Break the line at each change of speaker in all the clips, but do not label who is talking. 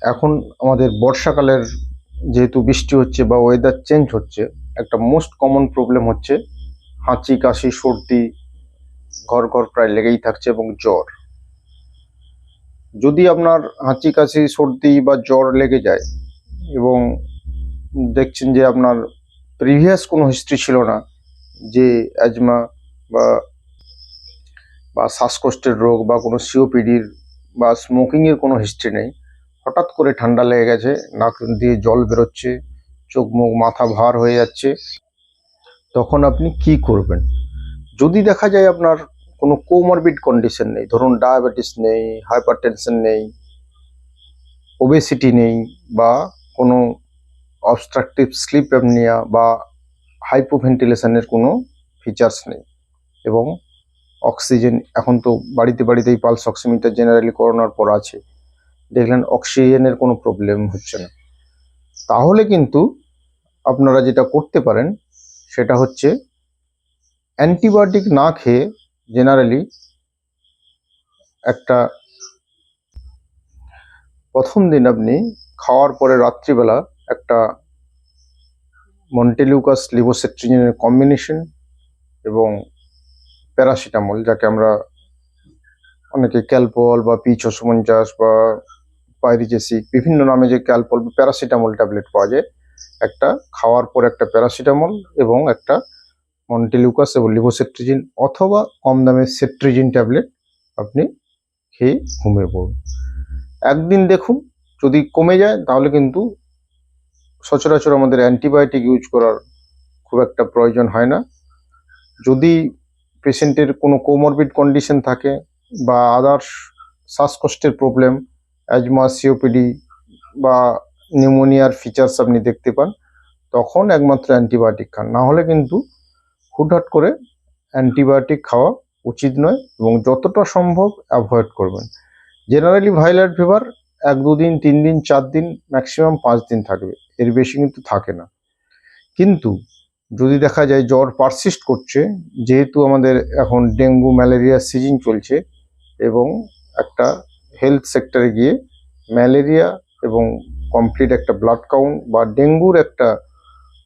এখন আমাদের বর্ষাকালের যেহেতু বৃষ্টি হচ্ছে বা ওয়েদার চেঞ্জ হচ্ছে, একটা মোস্ট কমন প্রবলেম হচ্ছে হাঁচি, কাশি, সর্দি ঘর ঘর প্রায় লেগেই থাকছে এবং জ্বর। যদি আপনার হাঁচি, কাশি, সর্দি বা জ্বর লেগে যায় এবং দেখছেন যে আপনার প্রিভিয়াস কোনো হিস্ট্রি ছিল না, যে অ্যাজমা বা বা শ্বাসকষ্টের রোগ বা কোনো সিওপিডির বা স্মোকিংয়ের কোনো হিস্ট্রি নেই, হঠাৎ করে ঠান্ডা লেগে গেছে, নাক দিয়ে জল বেরোচ্ছে, চোখ মুখ মাথা ভার হয়ে যাচ্ছে, তখন আপনি কি করবেন? যদি দেখা যায় আপনার কোনো কোমরবিড কন্ডিশন নেই, ধরুন ডায়াবেটিস নেই, হাইপারটেনশন নেই, ওবেসিটি নেই, বা কোনো অবস্ট্রাকটিভ স্লিপ অ্যাপনিয়া বা হাইপোভেন্টিলেশনের কোনো ফিচার্স নেই, এবং অক্সিজেন এখন তো বাড়িতে বাড়িতেই পালস অক্সিমিটার জেনারেলি করোনার পর আছে, দেখলেন অক্সিজেনের কোনো প্রবলেম হচ্ছে না, তাহলে কিন্তু আপনারা যেটা করতে পারেন সেটা হচ্ছে অ্যান্টিবায়োটিক না খেয়ে জেনারেলি একটা প্রথম দিন আপনি খাওয়ার পরে রাত্রিবেলা একটা মন্টেলিউকাস লিভোসেট্রিজিনের কম্বিনেশন এবং প্যারাসিটামল, যাকে আমরা অনেকে ক্যালপল বা P650 বা পাইরিজেসিক বিভিন্ন নামে যে ক্যালপল বা প্যারাসিটামল ট্যাবলেট পাওয়া যায়, একটা খাওয়ার পর একটা প্যারাসিটামল এবং একটা মন্টেলিউকাস এবং লিভোসেট্রিজিন অথবা কম দামের সেট্রিজিন ট্যাবলেট আপনি খেয়ে ঘুমিয়ে পড়ুন। একদিন দেখুন, যদি কমে যায় তাহলে কিন্তু সচরাচর আমাদের অ্যান্টিবায়োটিক ইউজ করার খুব একটা প্রয়োজন হয় না। যদি পেশেন্টের কোনো কোমরবিড কন্ডিশন থাকে বা আদার্স শ্বাসকষ্টের প্রবলেম, অ্যাজমা, সিওপিডি বা নিউমোনিয়ার ফিচার্স আপনি দেখতে পান, তখন একমাত্র অ্যান্টিবায়োটিক খান, না হলে কিন্তু হুটহাট করে অ্যান্টিবায়োটিক খাওয়া উচিত নয় এবং যতটা সম্ভব অ্যাভয়েড করবেন। জেনারেলি ভাইরাল ফিভার 1-2 দিন, 3 দিন, 4 দিন, ম্যাক্সিমাম 5 দিন থাকবে, এর বেশি কিন্তু থাকে না। কিন্তু যদি দেখা যায় জ্বর পারসিস্ট করছে, যেহেতু আমাদের এখন ডেঙ্গু ম্যালেরিয়ার সিজন চলছে এবং একটা হেলথ সেক্টরে গিয়ে ম্যালেরিয়া এবং কমপ্লিট একটা ব্লাড কাউন্ট বা ডেঙ্গুর একটা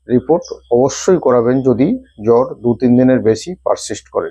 রিপোর্ট অবশ্যই করাবেন যদি জ্বর 2-3 দিনের বেশি পারসিস্ট করে।